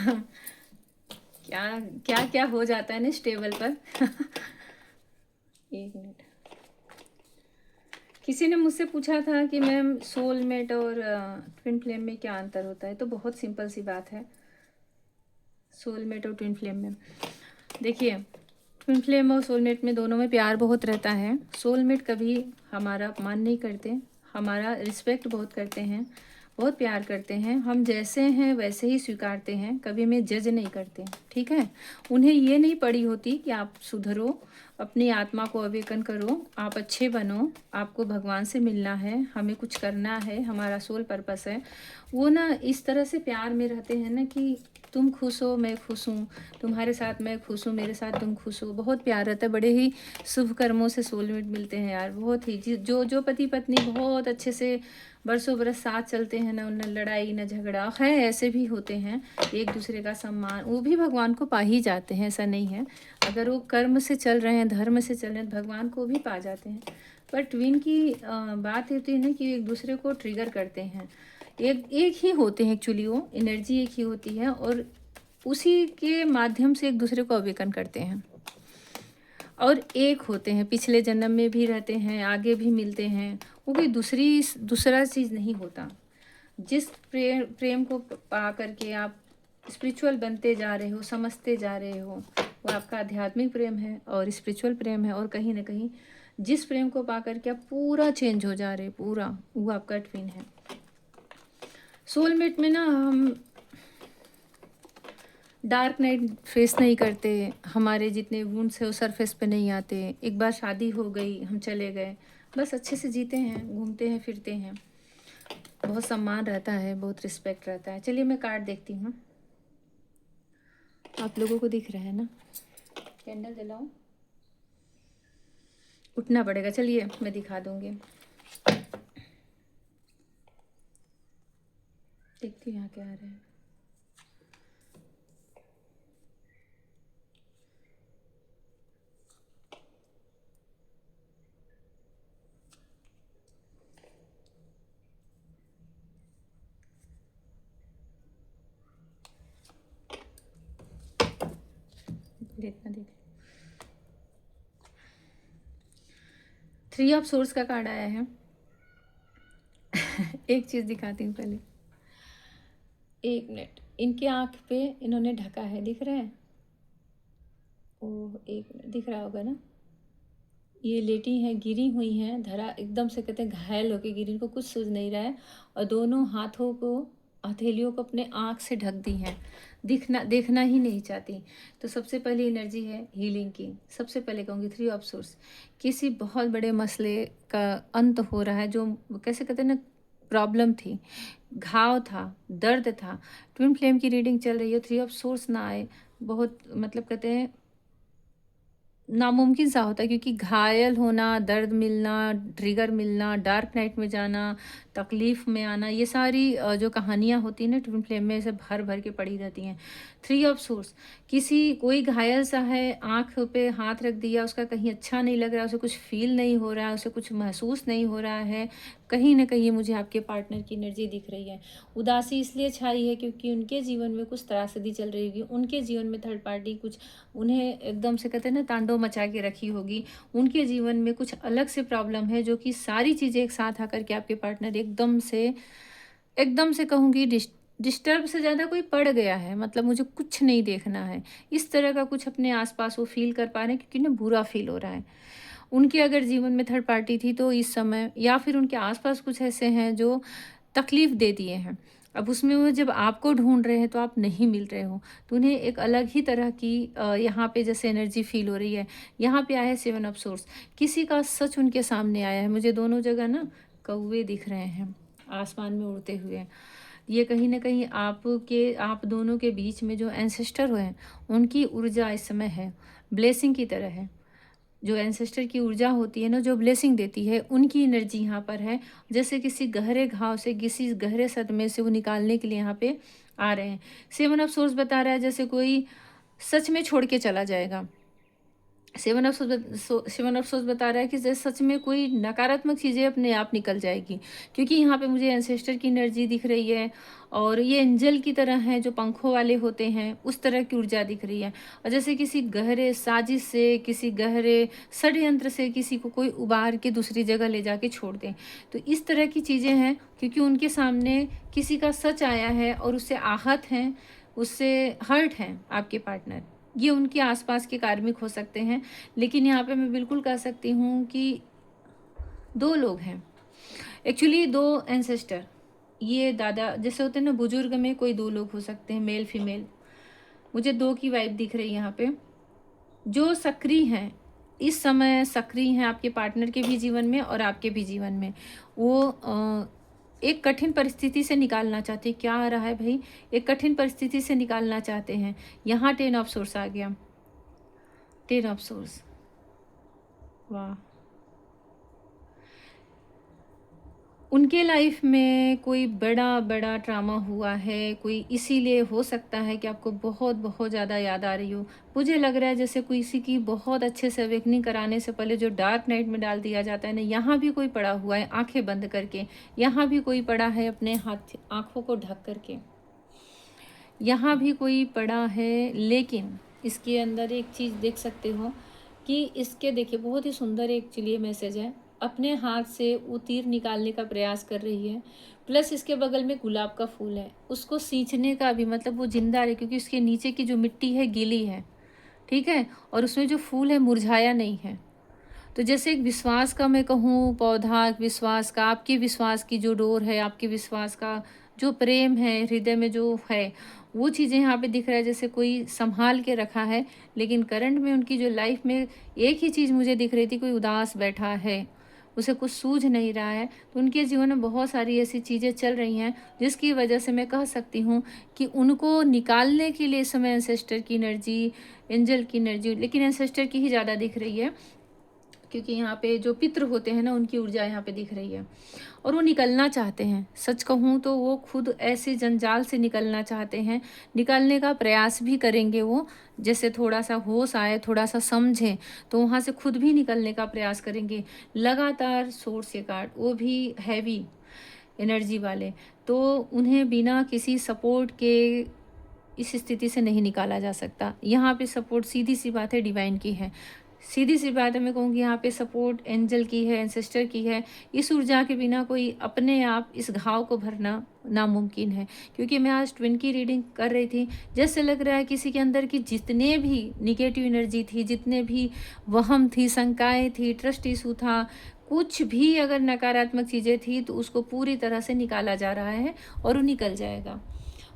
क्या क्या क्या हो जाता है ना इस टेबल पर। एक मिनट। किसी ने मुझसे पूछा था कि मैम सोलमेट और ट्विन फ्लेम में क्या अंतर होता है। तो बहुत सिंपल सी बात है, सोलमेट और ट्विन फ्लेम में। देखिए, ट्विन फ्लेम और सोलमेट में दोनों में प्यार बहुत रहता है। सोलमेट कभी हमारा अपमान नहीं करते, हमारा रिस्पेक्ट बहुत करते हैं, बहुत प्यार करते हैं। हम जैसे हैं वैसे ही स्वीकारते हैं, कभी हमें जज नहीं करते, ठीक है। उन्हें ये नहीं पड़ी होती कि आप सुधरो, अपनी आत्मा को अवेकन करो, आप अच्छे बनो, आपको भगवान से मिलना है, हमें कुछ करना है, हमारा सोल पर्पस है। वो ना इस तरह से प्यार में रहते हैं ना कि तुम खुश हो मैं खुश हूँ, तुम्हारे साथ मैं खुश हूँ, मेरे साथ तुम खुश हो। बहुत प्यार रहता है। बड़े ही शुभ कर्मों से सोलमेट मिलते हैं यार, बहुत ही। जो जो पति पत्नी बहुत अच्छे से बरसों बरस साथ चलते हैं ना, न लड़ाई न झगड़ा है, ऐसे भी होते हैं, एक दूसरे का सम्मान, वो भी भगवान को पा ही जाते हैं, ऐसा नहीं है। अगर वो कर्म से चल रहे हैं, धर्म से चल रहे हैं, भगवान को भी पा जाते हैं। पर ट्विन की बात होती है ना कि एक दूसरे को ट्रिगर करते हैं। एक एक ही होते हैं एक्चुअली, वो एनर्जी एक ही होती है और उसी के माध्यम से एक दूसरे को अवेकन करते हैं और एक होते हैं। पिछले जन्म में भी रहते हैं, आगे भी मिलते हैं। वो कोई दूसरा चीज़ नहीं होता। जिस प्रेम को पा करके आप स्पिरिचुअल बनते जा रहे हो, समझते जा रहे हो, वो आपका आध्यात्मिक प्रेम है और स्पिरिचुअल प्रेम है। और कहीं ना कहीं जिस प्रेम को पा करके आप पूरा चेंज हो जा रहे, पूरा, वो आपका ट्विन है। सोलमेट में ना हम डार्क नाइट फेस नहीं करते, हमारे जितने वुंड्स है वो सरफेस पे नहीं आते। एक बार शादी हो गई, हम चले गए, बस अच्छे से जीते हैं, घूमते हैं, फिरते हैं। बहुत सम्मान रहता है, बहुत रिस्पेक्ट रहता है। चलिए मैं कार्ड देखती हूँ। आप लोगों को दिख रहा है ना? कैंडल जलाऊं? उठना पड़ेगा, चलिए मैं दिखा दूंगी। देखती हूँ यहाँ क्या आ रहा है। देखना देख। 3 ऑफ सोर्स का कार्ड आया है। एक चीज़ दिखाती हूँ पहले, 1 मिनट। इनके आँख पे इन्होंने ढका है, दिख रहा है? ओह, 1 मिनट, दिख रहा होगा ना? ये लेटी हैं, गिरी हुई हैं, धरा एकदम से, कहते हैं घायल होके गिरी, इनको कुछ सूझ नहीं रहा है और दोनों हाथों को, हथेलियों को अपने आँख से ढक दी हैं, देखना ही नहीं चाहती। तो सबसे पहली एनर्जी है हीलिंग की। सबसे पहले कहूँगी 3 ऑफ सोर्स, किसी बहुत बड़े मसले का अंत हो रहा है, जो कैसे कहते हैं ना, प्रॉब्लम थी, घाव था, दर्द था। ट्विन फ्लेम की रीडिंग चल रही है, 3 ऑफ सोर्स ना आए, बहुत मतलब कहते हैं नामुमकिन सा होता है, क्योंकि घायल होना, दर्द मिलना, ट्रिगर मिलना, डार्क नाइट में जाना, तकलीफ़ में आना, ये सारी जो कहानियाँ होती हैं ना ट्विन फ्लेम में, ऐसे भर भर के पड़ी रहती हैं। 3 ऑफ सोर्स, कोई घायल सा है, आँख पे हाथ रख दिया, उसका कहीं अच्छा नहीं लग रहा, उसे कुछ फ़ील नहीं हो रहा है, उसे कुछ महसूस नहीं हो रहा है। कहीं न कहीं मुझे आपके पार्टनर की एनर्जी दिख रही है। उदासी इसलिए छाई है क्योंकि उनके जीवन में कुछ त्रासदी चल रही होगी, उनके जीवन में थर्ड पार्टी कुछ उन्हें एकदम से, कहते हैं ना, तांडव मचा के रखी होगी। उनके जीवन में कुछ अलग से प्रॉब्लम है, जो कि सारी चीज़ें एक साथ आकर के आपके पार्टनर एकदम से कहूँगी डिस्टर्ब से ज़्यादा कोई पड़ गया है, मतलब मुझे कुछ नहीं देखना है, इस तरह का कुछ अपने आसपास वो फील कर पा रहे हैं, क्योंकि ना बुरा फील हो रहा है। उनके अगर जीवन में थर्ड पार्टी थी तो इस समय, या फिर उनके आसपास कुछ ऐसे हैं जो तकलीफ़ दे दिए हैं। अब उसमें वो जब आपको ढूंढ रहे हैं तो आप नहीं मिल रहे हो, तो उन्हें एक अलग ही तरह की यहाँ पे जैसे एनर्जी फील हो रही है। यहाँ पे आया है 7 ऑफ सोर्स, किसी का सच उनके सामने आया है। मुझे दोनों जगह ना कौवे दिख रहे हैं आसमान में उड़ते हुए। ये कहीं ना कहीं आप दोनों के बीच में जो एंसेस्टर हुए हैं, उनकी ऊर्जा इस समय है, ब्लेसिंग की तरह है। जो एंसेस्टर की ऊर्जा होती है ना, जो ब्लेसिंग देती है, उनकी एनर्जी यहाँ पर है। जैसे किसी गहरे घाव से, किसी गहरे सदमे से वो निकालने के लिए यहाँ पे आ रहे हैं। 7 ऑफ सोर्स बता रहा है जैसे कोई सच में छोड़ के चला जाएगा। 7 ऑफ सोर्स बता रहा है कि जैसे सच में कोई नकारात्मक चीज़ें अपने आप निकल जाएगी, क्योंकि यहाँ पे मुझे एंसेस्टर की एनर्जी दिख रही है और ये एंजल की तरह हैं जो पंखों वाले होते हैं, उस तरह की ऊर्जा दिख रही है। और जैसे किसी गहरे साजिश से, किसी गहरे षड्यंत्र से किसी को कोई उबार के दूसरी जगह ले जाके छोड़ दें, तो इस तरह की चीज़ें हैं, क्योंकि उनके सामने किसी का सच आया है और उससे आहत हैं, उससे हर्ट हैं आपके पार्टनर। ये उनके आसपास के कार्मिक हो सकते हैं, लेकिन यहाँ पे मैं बिल्कुल कह सकती हूँ कि 2 लोग हैं, एक्चुअली 2 एंसेस्टर, ये दादा जैसे होते हैं ना, बुजुर्ग में कोई 2 लोग हो सकते हैं, मेल फीमेल। मुझे 2 की वाइब दिख रही है यहाँ पे। जो सक्रिय हैं, इस समय सक्रिय हैं आपके पार्टनर के भी जीवन में और आपके भी जीवन में। वो एक कठिन परिस्थिति से निकालना चाहते हैं। क्या आ रहा है भई? एक कठिन परिस्थिति से निकालना चाहते हैं। यहाँ 10 ऑफ सोर्स आ गया। 10 ऑफ सोर्स, वाह! उनके लाइफ में कोई बड़ा ट्रामा हुआ है, कोई इसीलिए हो सकता है कि आपको बहुत ज़्यादा याद आ रही हो। मुझे लग रहा है जैसे कोई किसी की बहुत अच्छे से अवेकनिंग कराने से पहले जो डार्क नाइट में डाल दिया जाता है ना, यहाँ भी कोई पड़ा हुआ है आँखें बंद करके, यहाँ भी कोई पड़ा है अपने हाथ आँखों को ढक करके, यहाँ भी कोई पड़ा है। लेकिन इसके अंदर एक चीज़ देख सकते हो कि इसके देखिए बहुत ही सुंदर एक चलिए मैसेज है। अपने हाथ से वो तीर निकालने का प्रयास कर रही है, प्लस इसके बगल में गुलाब का फूल है, उसको सींचने का भी मतलब वो जिंदा रहे, क्योंकि उसके नीचे की जो मिट्टी है गीली है, ठीक है, और उसमें जो फूल है मुरझाया नहीं है। तो जैसे एक विश्वास का मैं कहूँ पौधा, विश्वास का, आपके विश्वास की जो डोर है, आपके विश्वास का जो प्रेम है हृदय में जो है, वो चीज़ें यहाँ पे दिख रहा है जैसे कोई संभाल के रखा है। लेकिन करंट में उनकी जो लाइफ में एक ही चीज़ मुझे दिख रही थी, कोई उदास बैठा है, उसे कुछ सूझ नहीं रहा है। तो उनके जीवन में बहुत सारी ऐसी चीज़ें चल रही हैं जिसकी वजह से मैं कह सकती हूँ कि उनको निकालने के लिए इस समय एंसेस्टर की एनर्जी, एंजल की एनर्जी, लेकिन एंसेस्टर की ही ज़्यादा दिख रही है, क्योंकि यहाँ पे जो पितृ होते हैं ना, उनकी ऊर्जा यहाँ पे दिख रही है और वो निकलना चाहते हैं। सच कहूँ तो वो खुद ऐसे जंजाल से निकलना चाहते हैं, निकलने का प्रयास भी करेंगे वो। जैसे थोड़ा सा होश आए, थोड़ा सा समझें, तो वहाँ से खुद भी निकलने का प्रयास करेंगे। लगातार सोर्स ये कार्ड, वो भी हैवी एनर्जी वाले, तो उन्हें बिना किसी सपोर्ट के इस स्थिति से नहीं निकाला जा सकता। यहाँ पे सपोर्ट सीधी सी बात है डिवाइन की है, सीधी सी बात है, मैं कहूँगी यहाँ पे सपोर्ट एंजल की है, एंसेस्टर की है। इस ऊर्जा के बिना कोई अपने आप इस घाव को भरना नामुमकिन है। क्योंकि मैं आज ट्विन की रीडिंग कर रही थी, जैसे लग रहा है किसी के अंदर की जितने भी निगेटिव एनर्जी थी, जितने भी वहम थी, शंकाएँ थी, ट्रस्ट इशू था, कुछ भी अगर नकारात्मक चीज़ें थी तो उसको पूरी तरह से निकाला जा रहा है और वो निकल जाएगा।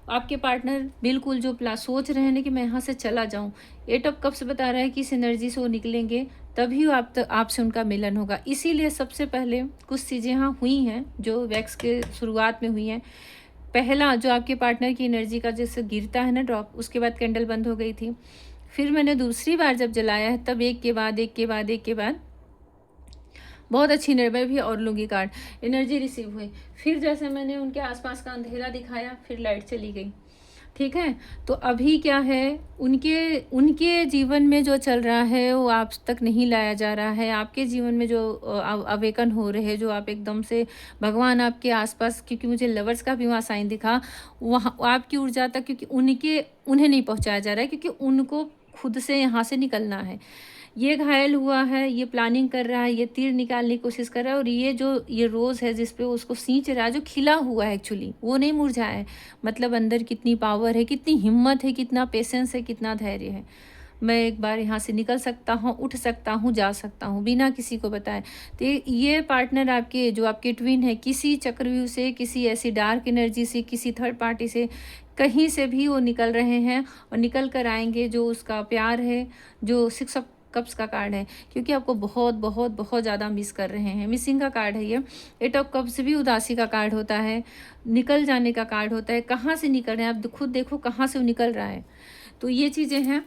आपके पार्टनर बिल्कुल जो सोच रहे हैं ना कि मैं यहाँ से चला जाऊँ, 8 ऑफ कप्स बता रहा है कि इस एनर्जी से वो निकलेंगे, तभी वो आपसे उनका मिलन होगा। इसीलिए सबसे पहले कुछ चीज़ें यहाँ हुई हैं जो वैक्स के शुरुआत में हुई हैं। पहला जो आपके पार्टनर की एनर्जी का जैसे गिरता है ना ड्रॉप, उसके बाद कैंडल बंद हो गई थी। फिर मैंने दूसरी बार जब जलाया है तब एक के बाद एक के बाद एक के बाद बहुत अच्छी निर्भय भी और लुंगी कार्ड एनर्जी रिसीव हुई। फिर जैसे मैंने उनके आसपास का अंधेरा दिखाया, फिर लाइट चली गई, ठीक है। तो अभी क्या है, उनके उनके जीवन में जो चल रहा है वो आप तक नहीं लाया जा रहा है। आपके जीवन में जो अवेकन हो रहे हैं, जो आप एकदम से भगवान आपके आसपास, क्योंकि मुझे लवर्स का भी वहाँ साइन दिखा, वहाँ आपकी ऊर्जा तक, क्योंकि उन्हें नहीं पहुँचाया जा रहा है, क्योंकि उनको खुद से यहाँ से निकलना है। ये घायल हुआ है, ये प्लानिंग कर रहा है, ये तीर निकालने की कोशिश कर रहा है, और ये रोज़ है जिस पे उसको सींच रहा है, जो खिला हुआ है एक्चुअली, वो नहीं मुरझाया है। मतलब अंदर कितनी पावर है, कितनी हिम्मत है, कितना पेशेंस है, कितना धैर्य है। मैं एक बार यहाँ से निकल सकता हूँ, उठ सकता हूँ, जा सकता हूँ बिना किसी को बताए। तो ये पार्टनर आपके जो आपके ट्विन है, किसी चक्रव्यूह से, किसी ऐसी डार्क एनर्जी से, किसी थर्ड पार्टी से, कहीं से भी वो निकल रहे हैं और निकल कर आएंगे। जो उसका प्यार है, जो 6 ऑफ कप्स का कार्ड है, क्योंकि आपको बहुत बहुत बहुत ज़्यादा मिस कर रहे हैं, मिसिंग का कार्ड है ये। 8 ऑफ कप्स भी उदासी का कार्ड होता है, निकल जाने का कार्ड होता है। कहाँ से निकल रहे हैं आप खुद देखो, कहाँ से वो निकल रहा है। तो ये चीज़ें हैं।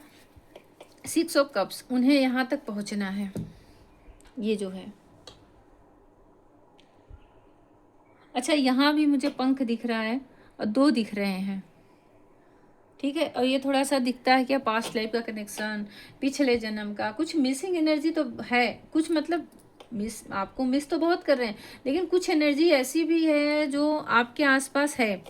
6 ऑफ कप्स, उन्हें यहाँ तक पहुँचना है, ये जो है। अच्छा, यहाँ भी मुझे पंख दिख रहा है और 2 दिख रहे हैं, ठीक है। और ये थोड़ा सा दिखता है क्या, पास्ट लाइफ का कनेक्शन, पिछले जन्म का कुछ मिसिंग एनर्जी तो है, कुछ मतलब मिस, आपको मिस तो बहुत कर रहे हैं, लेकिन कुछ एनर्जी ऐसी भी है जो आपके आसपास है,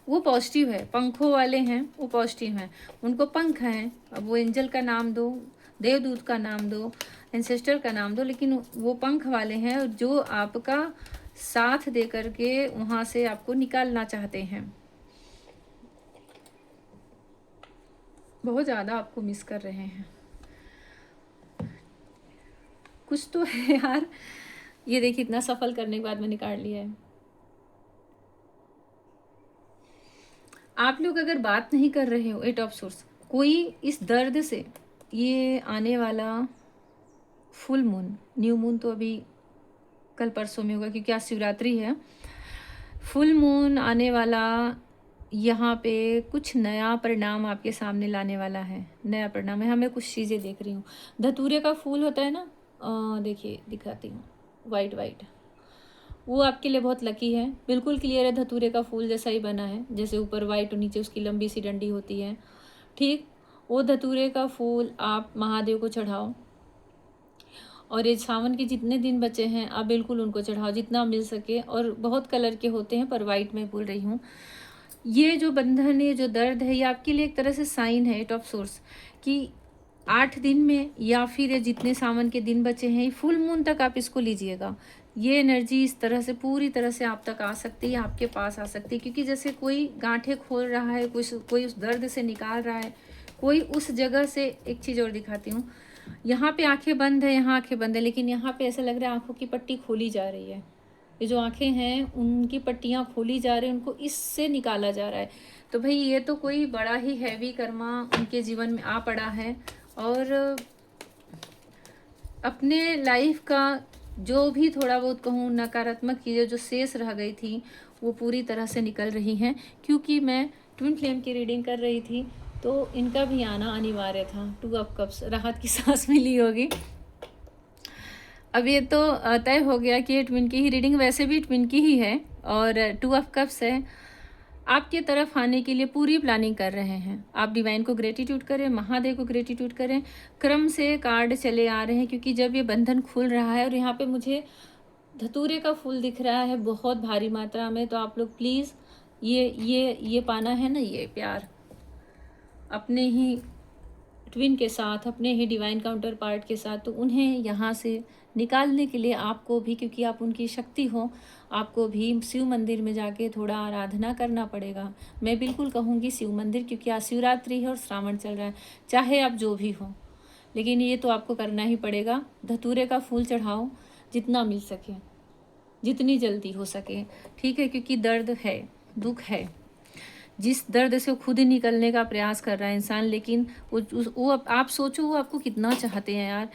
वो पॉजिटिव है। पंखों वाले हैं, वो पॉजिटिव हैं, उनको पंख हैं। अब वो एंजल का नाम दो, देवदूत का नाम दो, एंसेस्टर का नाम दो, लेकिन वो पंख वाले हैं जो आपका साथ दे करके वहाँ से आपको निकालना चाहते हैं। बहुत ज़्यादा आपको मिस कर रहे हैं, कुछ तो है यार। ये देखिए, इतना सफल करने के बाद मैंने काट लिया है। आप लोग अगर बात नहीं कर रहे हो एट ऑफ सोर्स, कोई इस दर्द से, ये आने वाला फुल मून, न्यू मून तो अभी कल परसों में होगा क्योंकि आज शिवरात्रि है, फुल मून आने वाला, यहाँ पे कुछ नया परिणाम आपके सामने लाने वाला है, नया परिणाम है। हमें कुछ चीज़ें देख रही हूँ। धतूरे का फूल होता है ना, देखिए दिखाती हूँ, वाइट वाइट, वो आपके लिए बहुत लकी है। बिल्कुल क्लियर है, धतूरे का फूल जैसा ही बना है, जैसे ऊपर वाइट और नीचे उसकी लंबी सी डंडी होती है, ठीक। वो धतूरे का फूल आप महादेव को चढ़ाओ, और ये सावन के जितने दिन बचे हैं आप बिल्कुल उनको चढ़ाओ जितना मिल सके। और बहुत कलर के होते हैं पर वाइट में बोल रही हूँ। ये जो बंधन, ये जो दर्द है, ये आपके लिए एक तरह से साइन है एट ऑफ सोर्स कि 8 दिन में या फिर ये जितने सावन के दिन बचे हैं, फुल मून तक आप इसको लीजिएगा। ये एनर्जी इस तरह से पूरी तरह से आप तक आ सकती है, आपके पास आ सकती है, क्योंकि जैसे कोई गांठें खोल रहा है, कोई उस दर्द से निकाल रहा है, कोई उस जगह से। एक चीज़ और दिखाती हूँ, यहाँ पे आंखें बंद है, यहाँ आंखें बंद है, लेकिन यहाँ पे ऐसा लग रहा है आंखों की पट्टी खोली जा रही है। ये जो आंखें हैं उनकी पट्टियाँ खोली जा रही हैं, उनको इससे निकाला जा रहा है। तो भाई ये तो कोई बड़ा ही हैवी कर्मा उनके जीवन में आ पड़ा है, और अपने लाइफ का जो भी थोड़ा बहुत कहूँ नकारात्मक चीज़ें जो शेष रह गई थी वो पूरी तरह से निकल रही हैं। क्योंकि मैं ट्विन फ्लेम की रीडिंग कर रही थी तो इनका भी आना अनिवार्य था। 2 ऑफ कप्स, राहत की सांस मिली होगी। अब ये तो तय हो गया कि ये ट्विन की ही रीडिंग, वैसे भी ट्विन की ही है, और 2 ऑफ कप्स है। आपके तरफ आने के लिए पूरी प्लानिंग कर रहे हैं। आप डिवाइन को ग्रेटिट्यूड करें, महादेव को ग्रेटिट्यूड करें। क्रम से कार्ड चले आ रहे हैं, क्योंकि जब ये बंधन खुल रहा है, और यहाँ पे मुझे धतूरे का फूल दिख रहा है बहुत भारी मात्रा में, तो आप लोग प्लीज़ ये पाना है ना, ये प्यार अपने ही ट्विन के साथ, अपने ही डिवाइन काउंटर पार्ट के साथ, तो उन्हें यहाँ से निकालने के लिए आपको भी, क्योंकि आप उनकी शक्ति हो, आपको भी शिव मंदिर में जाके थोड़ा आराधना करना पड़ेगा। मैं बिल्कुल कहूँगी शिव मंदिर, क्योंकि आज शिवरात्रि है और श्रावण चल रहा है। चाहे आप जो भी हो, लेकिन ये तो आपको करना ही पड़ेगा। धतूरे का फूल चढ़ाओ जितना मिल सके, जितनी जल्दी हो सके, ठीक है। क्योंकि दर्द है, दुख है, जिस दर्द से वो खुद ही निकलने का प्रयास कर रहा है इंसान, लेकिन वो आप सोचो वो आपको कितना चाहते हैं यार।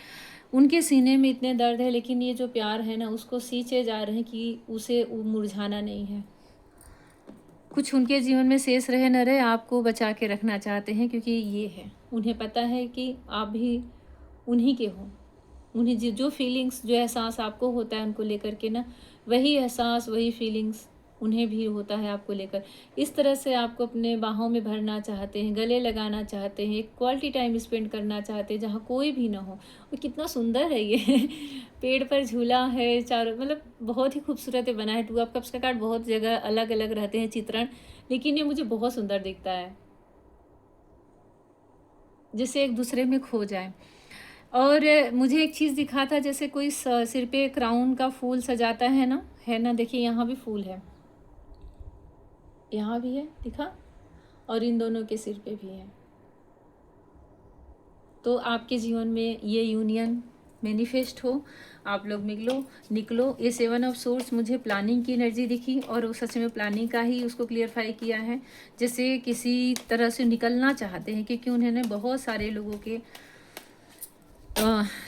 उनके सीने में इतने दर्द है, लेकिन ये जो प्यार है ना, उसको सींचे जा रहे हैं कि उसे मुरझाना नहीं है। कुछ उनके जीवन में शेष रहे न रहे, आपको बचा के रखना चाहते हैं, क्योंकि ये है, उन्हें पता है कि आप भी उन्हीं के हो। उन्हें जो फीलिंग्स, जो एहसास आपको होता है उनको लेकर के ना, वही एहसास, वही फीलिंग्स उन्हें भी होता है आपको लेकर। इस तरह से आपको अपने बाहों में भरना चाहते हैं, गले लगाना चाहते हैं, एक क्वालिटी टाइम स्पेंड करना चाहते हैं जहाँ कोई भी ना हो। और कितना सुंदर है ये पेड़ पर झूला है चारों, मतलब बहुत ही खूबसूरत बना है। 2 ऑफ कप्स का कार्ड बहुत जगह अलग अलग रहते हैं चित्रण, लेकिन ये मुझे बहुत सुंदर दिखता है, जैसे एक दूसरे में खो जाए। और मुझे एक चीज़ दिखा था, जैसे कोई सिर पे क्राउन का फूल सजाता है ना, देखिए यहाँ भी फूल है, यहाँ भी है, दिखा, और इन दोनों के सिर पे भी है। तो आपके जीवन में ये यूनियन मैनिफेस्ट हो, आप लोग निकलो। ये 7 ऑफ सोर्स मुझे प्लानिंग की एनर्जी दिखी, और वो सच में प्लानिंग का ही उसको क्लियरफाई किया है, जैसे किसी तरह से निकलना चाहते हैं, क्योंकि उन्होंने बहुत सारे लोगों के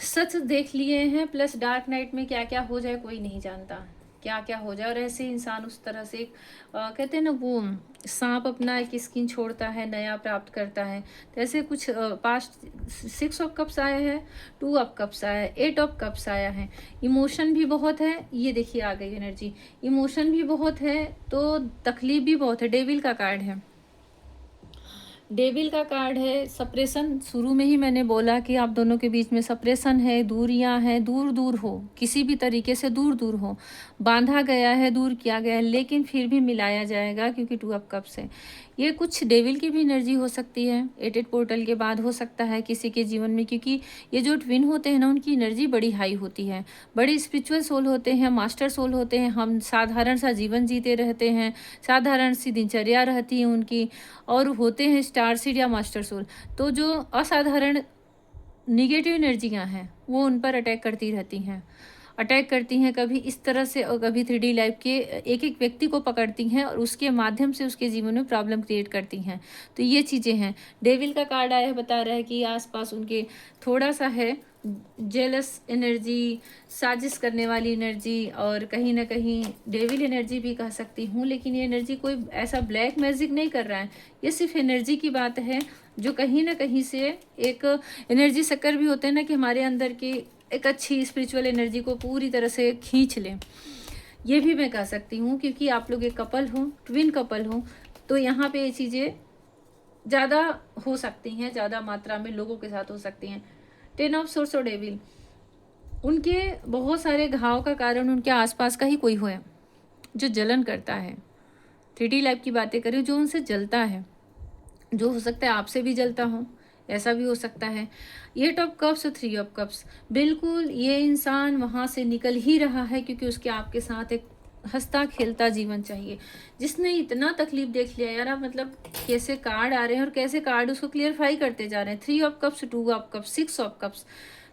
सच देख लिए हैं। प्लस डार्क नाइट में क्या क्या हो जाए कोई नहीं जानता, क्या क्या हो जाए। और ऐसे इंसान उस तरह से कहते हैं ना, वो सांप अपना एक स्किन छोड़ता है, नया प्राप्त करता है। तो ऐसे कुछ पास्ट 6 ऑफ कप्स आया है, 2 ऑफ कप्स आया है, 8 ऑफ कप्स आया है। इमोशन भी बहुत है, ये देखिए आ गई एनर्जी, इमोशन भी बहुत है, तो तकलीफ भी बहुत है। डेविल का कार्ड है, डेविल का कार्ड है। सप्रेशन, शुरू में ही मैंने बोला कि आप दोनों के बीच में सप्रेशन है, दूरियां हैं, दूर दूर हो, किसी भी तरीके से दूर दूर हो, बांधा गया है, दूर किया गया है, लेकिन फिर भी मिलाया जाएगा, क्योंकि 2 ऑफ कप्स है। ये कुछ डेविल की भी एनर्जी हो सकती है, 8 पोर्टल के बाद हो सकता है किसी के जीवन में, क्योंकि ये जो ट्विन होते हैं ना, उनकी एनर्जी बड़ी हाई होती है, बड़े स्पिरिचुअल सोल होते हैं, मास्टर सोल होते हैं। हम साधारण सा जीवन जीते रहते हैं, साधारण सी दिनचर्या रहती है उनकी, और होते हैं स्टार सीड या मास्टर सोल। तो जो असाधारण निगेटिव एनर्जियां हैं वो उन पर अटैक करती रहती हैं, अटैक करती हैं, कभी इस तरह से और कभी 3D लाइफ के एक एक व्यक्ति को पकड़ती हैं और उसके माध्यम से उसके जीवन में प्रॉब्लम क्रिएट करती हैं। तो ये चीज़ें हैं। डेविल का कार्ड आया है, बता रहा है कि आसपास उनके थोड़ा सा है जेलस एनर्जी, साजिश करने वाली एनर्जी, और कहीं ना कहीं डेविल एनर्जी भी कह सकती हूँ। लेकिन ये एनर्जी कोई ऐसा ब्लैक मैजिक नहीं कर रहा है, ये सिर्फ एनर्जी की बात है जो कहीं ना कहीं से एक एनर्जी सक्कर भी होते हैं ना, कि हमारे अंदर की एक अच्छी स्पिरिचुअल एनर्जी को पूरी तरह से खींच लें। ये भी मैं कह सकती हूँ, क्योंकि आप लोग एक कपल हो, ट्विन कपल हो, तो यहाँ पे ये चीज़ें ज़्यादा हो सकती हैं, ज़्यादा मात्रा में लोगों के साथ हो सकती हैं। 10 ऑफ सोर्स और डेविल, उनके बहुत सारे घाव का कारण उनके आसपास का ही कोई हो है जो जलन करता है। 3D लाइफ की बातें करें, जो उनसे जलता है, जो हो सकता है आपसे भी जलता हो, ऐसा भी हो सकता है। 8 ऑफ कप्स और 3 ऑफ कप्स, बिल्कुल ये इंसान वहाँ से निकल ही रहा है, क्योंकि उसके आपके साथ एक हंसता खेलता जीवन चाहिए। जिसने इतना तकलीफ देख लिया यार, आप मतलब कैसे कार्ड आ रहे हैं और कैसे कार्ड उसको क्लियरफाई करते जा रहे हैं। 3 of cups, 2 of cups, 6 of cups,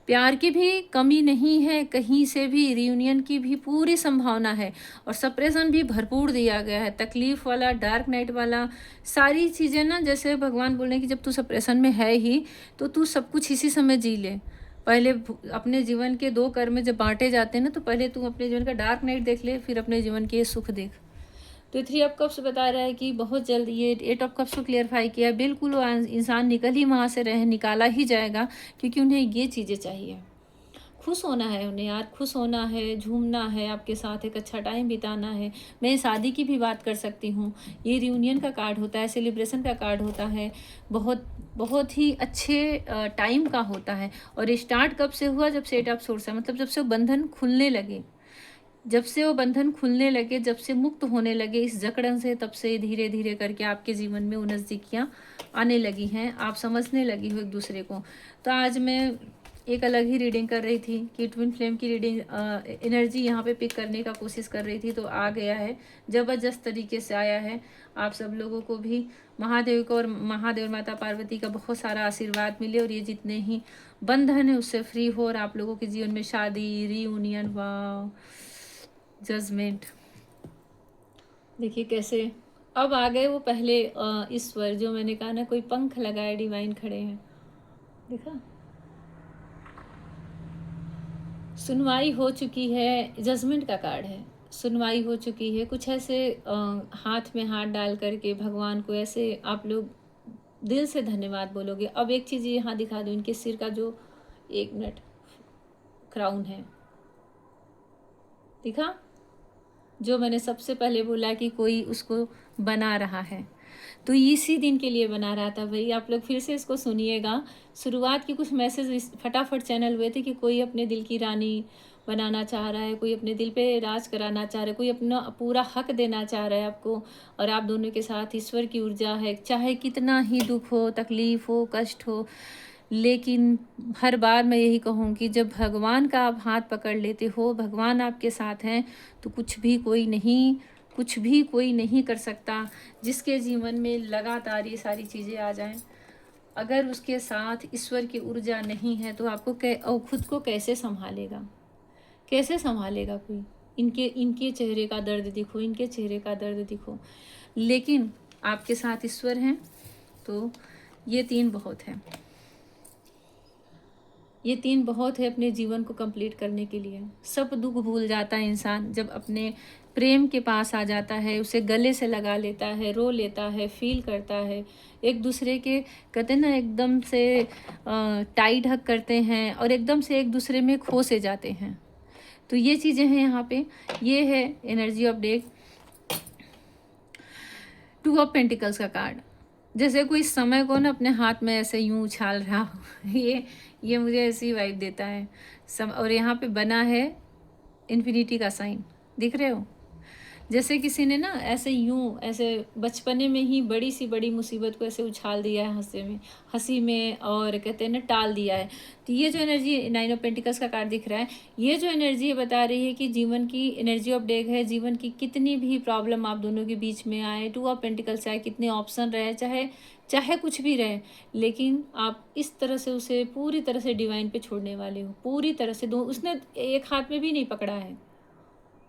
प्यार की भी कमी नहीं है कहीं से भी, रियूनियन की भी पूरी संभावना है, और सप्रेशन भी भरपूर दिया गया है, तकलीफ वाला, डार्क नाइट वाला, सारी चीज़ें ना। जैसे भगवान बोल रहे हैं कि जब तू सप्रेशन में है ही, तो तू सब कुछ इसी समय जी ले। पहले अपने जीवन के 2 कर्म जब बांटे जाते हैं ना, तो पहले तू अपने जीवन का डार्क नाइट देख ले, फिर अपने जीवन के सुख देख। तो 3 ऑफ कप्स बता रहा है कि बहुत जल्द ये 8 ऑफ कप्स को क्लियरफाई किया, बिल्कुल वो इंसान निकल ही वहाँ से रहे, निकाला ही जाएगा, क्योंकि उन्हें ये चीज़ें चाहिए। खुश होना है उन्हें यार, खुश होना है, झूमना है, आपके साथ एक अच्छा टाइम बिताना है। मैं शादी की भी बात कर सकती हूँ। ये रियूनियन का कार्ड होता है, सेलिब्रेशन का कार्ड होता है, बहुत बहुत ही अच्छे टाइम का होता है। और स्टार्ट कब से हुआ? जब से 8 ऑफ सोर्स है, मतलब जब से वो बंधन खुलने लगे, जब से वो बंधन खुलने लगे, जब से मुक्त होने लगे इस जकड़न से, तब से धीरे धीरे करके आपके जीवन में वो नज़दीकियाँ आने लगी हैं, आप समझने लगी हो एक दूसरे को। तो आज मैं एक अलग ही रीडिंग कर रही थी कि ट्विन फ्लेम की रीडिंग एनर्जी यहाँ पे पिक करने का कोशिश कर रही थी, तो आ गया है, ज़बरदस्त तरीके से आया है। आप सब लोगों को भी महादेव को और महादेव माता पार्वती का बहुत सारा आशीर्वाद मिले, और ये जितने ही बंधन है उससे फ्री हो, और आप लोगों के जीवन में शादी, रीयूनियन, वाह, जजमेंट। देखिए कैसे अब आ गए वो पहले ईश्वर, जो मैंने कहा ना, कोई पंख लगाए डिवाइन खड़े हैं, देखा। सुनवाई हो चुकी है, जजमेंट का कार्ड है, सुनवाई हो चुकी है। कुछ ऐसे हाथ में हाथ डाल करके भगवान को ऐसे आप लोग दिल से धन्यवाद बोलोगे। अब एक चीज़ यहाँ दिखा दूँ, इनके सिर का जो 1 मिनट क्राउन है, दिखा, जो मैंने सबसे पहले बोला कि कोई उसको बना रहा है, तो इसी दिन के लिए बना रहा था भाई। आप लोग फिर से इसको सुनिएगा। शुरुआत की कुछ मैसेज फटाफट चैनल हुए थे कि कोई अपने दिल की रानी बनाना चाह रहा है, कोई अपने दिल पे राज कराना चाह रहा है, कोई अपना पूरा हक देना चाह रहा है आपको, और आप दोनों के साथ ईश्वर की ऊर्जा है। चाहे कितना ही दुख हो, तकलीफ हो, कष्ट हो, लेकिन हर बार मैं यही कहूँगी, जब भगवान का आप हाथ पकड़ लेते हो, भगवान आपके साथ हैं, तो कुछ भी कोई नहीं कर सकता। जिसके जीवन में लगातार ये सारी चीज़ें आ जाएं, अगर उसके साथ ईश्वर की ऊर्जा नहीं है, तो आपको और खुद को कैसे संभालेगा, कैसे संभालेगा कोई। इनके चेहरे का दर्द दिखो, इनके चेहरे का दर्द दिखो, लेकिन आपके साथ ईश्वर हैं, तो ये 3 बहुत है, ये 3 बहुत है अपने जीवन को कंप्लीट करने के लिए। सब दुख भूल जाता है इंसान जब अपने प्रेम के पास आ जाता है, उसे गले से लगा लेता है, रो लेता है, फील करता है, एक दूसरे के कहते हैं ना, एकदम से टाइट हक करते हैं, और एकदम से एक दूसरे में खो से जाते हैं। तो ये चीज़ें हैं यहाँ पे। ये है energy of day, 2 of pentacles का कार्ड, जैसे कोई समय को ना अपने हाथ में ऐसे यूं उछाल रहा हो। ये मुझे ऐसी वाइब देता है और यहाँ पे बना है इन्फिनिटी का साइन, दिख रहे हो। जैसे किसी ने ना ऐसे यूं ऐसे बचपने में ही बड़ी सी बड़ी मुसीबत को ऐसे उछाल दिया है हंसी में, और कहते हैं ना टाल दिया है। तो ये जो एनर्जी 9 ऑफ पेंटिकल्स का कार्ड दिख रहा है, ये जो एनर्जी बता रही है कि जीवन की एनर्जी ऑफ डेग है। जीवन की कितनी भी प्रॉब्लम आप दोनों के बीच में आए, 2 ऑफ पेंटिकल्स आए, कितने ऑप्शन रहे, चाहे चाहे कुछ भी रहे, लेकिन आप इस तरह से उसे पूरी तरह से डिवाइन पे छोड़ने वाले हो, पूरी तरह से। दो उसने एक हाथ में भी नहीं पकड़ा है,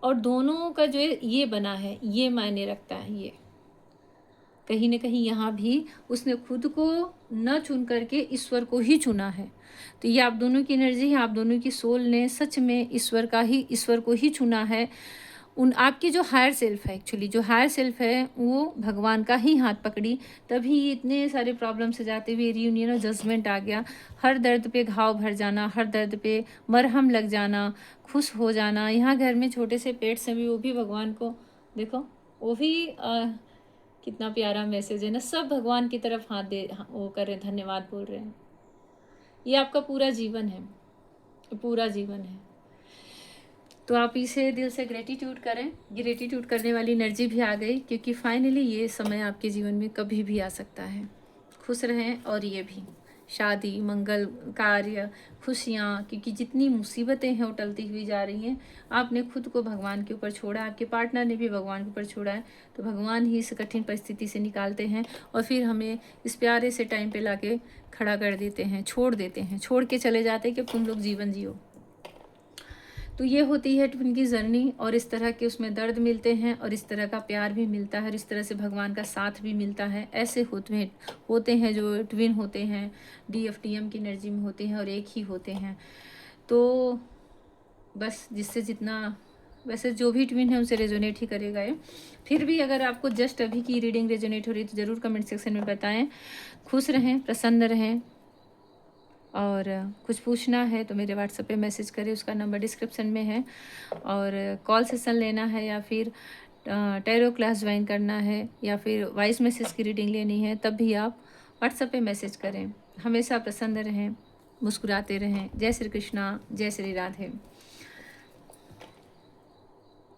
और दोनों का जो ये बना है ये मायने रखता है। ये कहीं ना कहीं यहाँ भी उसने खुद को न चुन करके ईश्वर को ही चुना है। तो ये आप दोनों की एनर्जी है, आप दोनों की सोल ने सच में ईश्वर को ही चुना है। उन आपकी जो हायर सेल्फ है, एक्चुअली जो हायर सेल्फ है वो भगवान का ही हाथ पकड़ी, तभी इतने सारे प्रॉब्लम से जाते हुए रियूनियन और जजमेंट आ गया। हर दर्द पे घाव भर जाना, हर दर्द पे मरहम लग जाना, खुश हो जाना। यहाँ घर में छोटे से पेट्स हैं भी, वो भी भगवान को देखो, वो भी कितना प्यारा मैसेज है ना, सब भगवान की तरफ हाथ दे वो कर रहे हैं, धन्यवाद बोल रहे हैं। ये आपका पूरा जीवन है, पूरा जीवन है। तो आप इसे दिल से ग्रेटिट्यूड करें। ग्रेटिट्यूड करने वाली एनर्जी भी आ गई, क्योंकि फाइनली ये समय आपके जीवन में कभी भी आ सकता है। खुश रहें। और ये भी शादी, मंगल कार्य, खुशियाँ, क्योंकि जितनी मुसीबतें हैं वो टलती हुई जा रही हैं। आपने खुद को भगवान के ऊपर छोड़ा, आपके पार्टनर ने भी भगवान के ऊपर छोड़ा है, तो भगवान ही इस कठिन परिस्थिति से निकालते हैं और फिर हमें इस प्यारे से टाइम पे लाके खड़ा कर देते हैं, छोड़ देते हैं, छोड़ के चले जाते हैं कि तुम लोग जीवन जियो। तो ये होती है ट्विन की जर्नी, और इस तरह के उसमें दर्द मिलते हैं और इस तरह का प्यार भी मिलता है और इस तरह से भगवान का साथ भी मिलता है। ऐसे होते हैं जो ट्विन होते हैं, DFTM की एनर्जी में होते हैं और एक ही होते हैं। तो बस जिससे जितना, वैसे जो भी ट्विन है उनसे रेजोनेट ही करेगा ये। फिर भी अगर आपको जस्ट अभी की रीडिंग रेजोनेट हो रही है तो ज़रूर कमेंट सेक्शन में बताएं। खुश रहें, प्रसन्न रहें, और कुछ पूछना है तो मेरे व्हाट्सएप पे मैसेज करें, उसका नंबर डिस्क्रिप्शन में है। और कॉल सेशन लेना है या फिर टैरो क्लास ज्वाइन करना है या फिर वॉइस मैसेज की रीडिंग लेनी है, तब भी आप व्हाट्सएप पे मैसेज करें। हमेशा प्रसन्न रहें, मुस्कुराते रहें। जय श्री कृष्णा, जय श्री राधे।